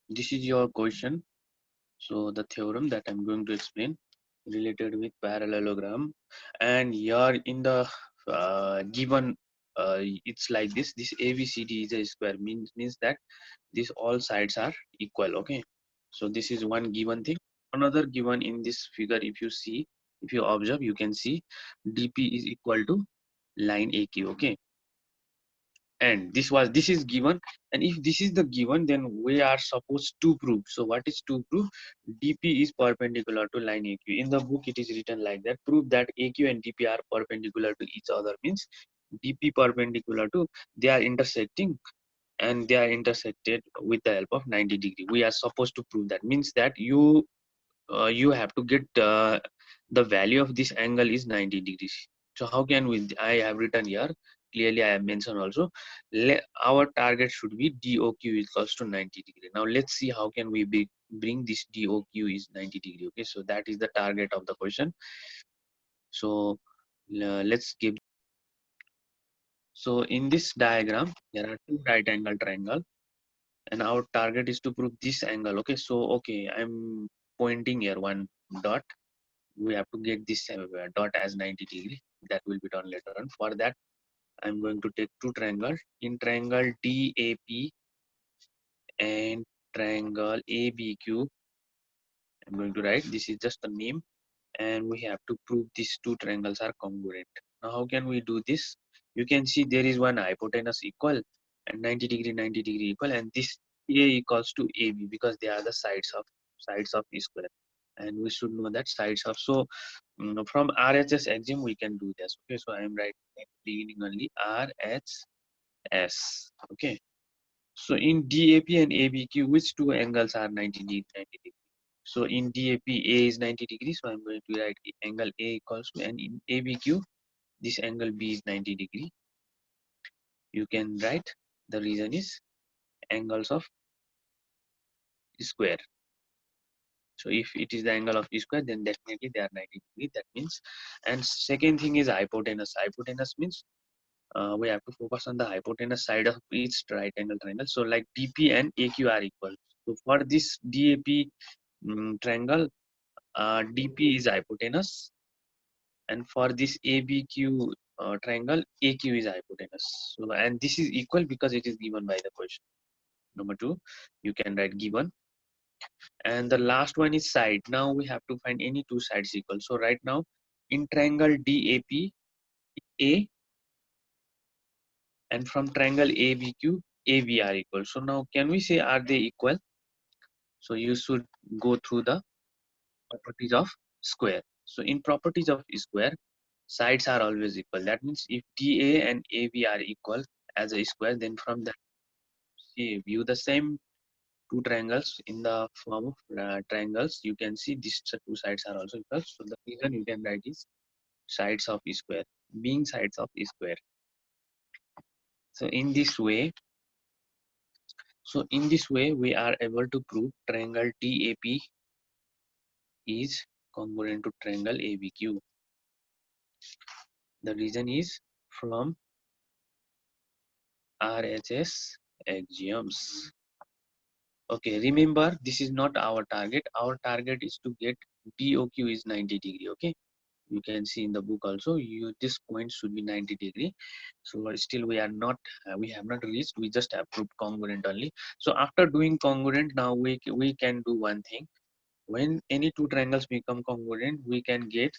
This is your question. So the theorem that I'm going to explain related with parallelogram, and here in the given, it's like this. This ABCD is a square, means that these all sides are equal. Okay, so this is one given thing. Another given in this figure, if you observe, you can see DP is equal to line AQ. Okay, and this is given, and if this is the given, then we are supposed to prove. So what is to prove? DP is perpendicular to line AQ. In the book it is written like that: prove that AQ and DP are perpendicular to each other, means DP perpendicular to, they are intersecting, and they are intersected with the help of 90 degree. We are supposed to prove that, means that you have to get the value of this angle is 90 degrees. So how can we? I have written here clearly, I have mentioned also, our target should be DOQ equals to 90 degree. Now let's see how can we bring this DOQ is 90 degree. Okay, so that is the target of the question. So let's give. So in this diagram there are two right angle triangle, and our target is to prove this angle. Okay, so okay, I'm pointing here one dot. We have to get this dot as 90 degree. That will be done later on. For that, I'm going to take two triangles. In triangle DAP and triangle ABQ, I'm going to write, this is just a name, and we have to prove these two triangles are congruent. Now how can we do this? You can see there is one hypotenuse equal and 90 degree equal, and this A equals to AB because they are the sides of E square, and we should know that sides of. So from RHS exam we can do this. Okay, so I am writing at the beginning only RHS. Okay, so in DAP and ABQ, which two angles are 90 degree? So in DAP, A is 90 degrees, so I'm going to write angle A equals to, and in ABQ, this angle B is 90 degree. You can write, the reason is angles of square. So if it is the angle of square, then definitely they are 90 degree. That means, and second thing is hypotenuse. Hypotenuse means we have to focus on the hypotenuse side of each right angle triangle. So like DP and AQ are equal. So for this DAP triangle, DP is hypotenuse, and for this ABQ triangle, AQ is hypotenuse. So, and this is equal because it is given by the question. Number two, you can write given. And the last one is side. Now we have to find any two sides equal. So right now, in triangle DAP, A, and from triangle ABQ, AB are equal. So now can we say are they equal? So you should go through the properties of square. So in properties of square, sides are always equal. That means if DA and AB are equal as a square, then from that, see, view the same two triangles in the form of triangles, you can see these two sides are also equal. So the reason you can write is sides of square, being sides of square. So in this way, we are able to prove triangle TAP is congruent to triangle ABQ. The reason is from RHS axioms. Okay, remember this is not our target. Our target is to get DOQ is 90 degree. Okay, you can see in the book also. This point should be 90 degree. So still we are not. We have not reached. We just have proved congruent only. So after doing congruent, now we can do one thing. When any two triangles become congruent, we can get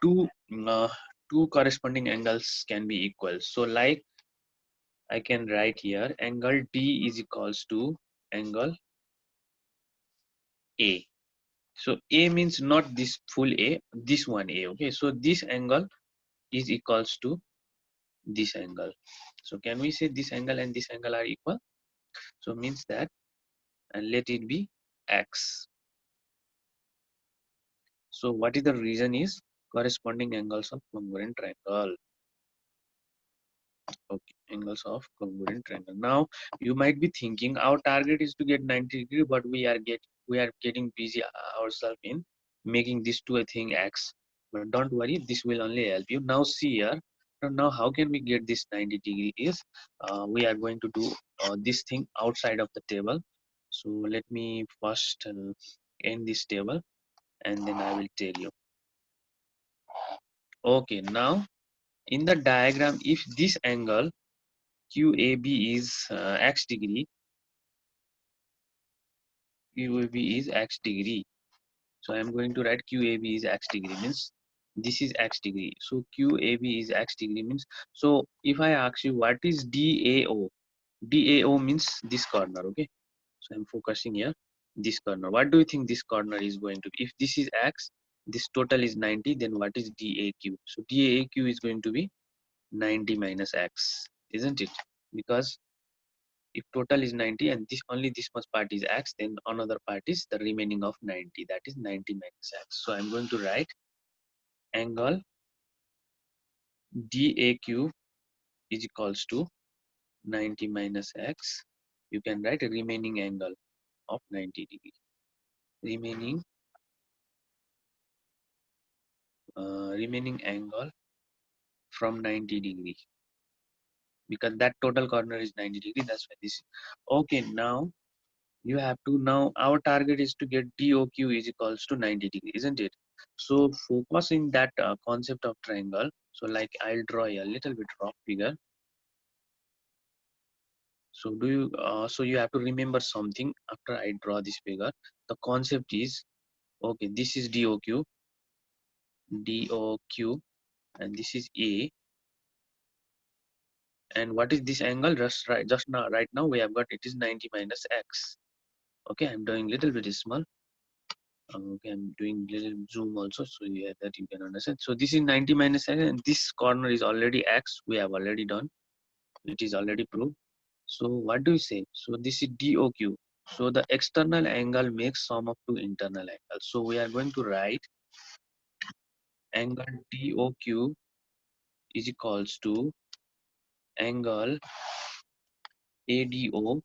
two uh, two corresponding angles can be equal. So like I can write here, angle D is equals to angle A. So A means not this full A, this one A. Okay, so this angle is equals to this angle. So can we say this angle and this angle are equal? So means that, and let it be X. So what is the reason is corresponding angles of congruent triangle. Okay, angles of congruent triangle. Now you might be thinking our target is to get 90 degree, but we are getting busy ourselves in making this to a thing X. But don't worry, this will only help you. Now see here. Now how can we get this 90 degree is we are going to do this thing outside of the table. So let me first end this table and then I will tell you. Okay, now in the diagram, if this angle QAB is x degree, QAB is x degree. So I am going to write QAB is x degree, means this is x degree. So QAB is x degree means, so if I ask you what is DAO, DAO means this corner, okay? So I'm focusing here, this corner. What do you think this corner is going to be? If this is x, this total is 90, then what is DAQ? So DAQ is going to be 90 minus x, isn't it? Because if total is 90 and this only this much part is x, then another part is the remaining of 90, that is 90 minus x. So I'm going to write angle DAQ is equals to 90 minus x. You can write a remaining angle of 90 degree. Remaining angle from 90 degree, because that total corner is 90 degree. That's why this. Okay, now you have to, now our target is to get DOQ is equals to 90 degree, isn't it? So focus in that concept of triangle. So like I'll draw a little bit rough figure. So do you so you have to remember something after I draw this figure. The concept is, okay, this is DOQ, and this is A, and what is this angle? Just now, right now we have got it is 90 minus x. Okay, I'm doing little bit small. Okay, I'm doing little zoom also, so yeah, that you can understand. So this is 90 minus x, and this corner is already x. We have already done. It is already proved. So what do you say? So this is DOQ. So the external angle makes sum of two internal angles. So we are going to write angle DOQ is equals to angle ADO,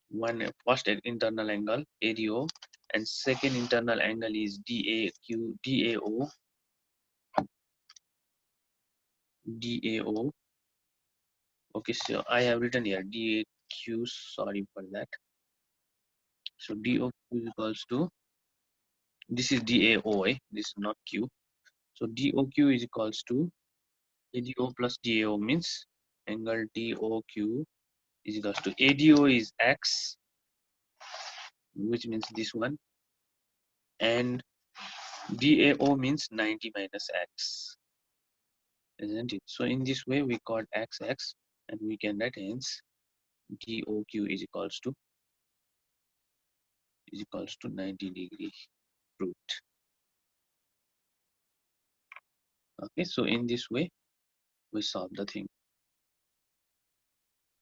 one first internal angle ADO, and second internal angle is DAO. Okay, so I have written here DAQ, sorry for that. So DOQ is equals to, this is DAO, this is not Q. So DOQ is equals to ADO plus DAO, means angle DOQ is equals to ADO is X, which means this one, and DAO means 90 minus X, isn't it? So in this way we got XX, and we can write hence DOQ is equals to 90 degree root. Okay, so in this way we solve the thing.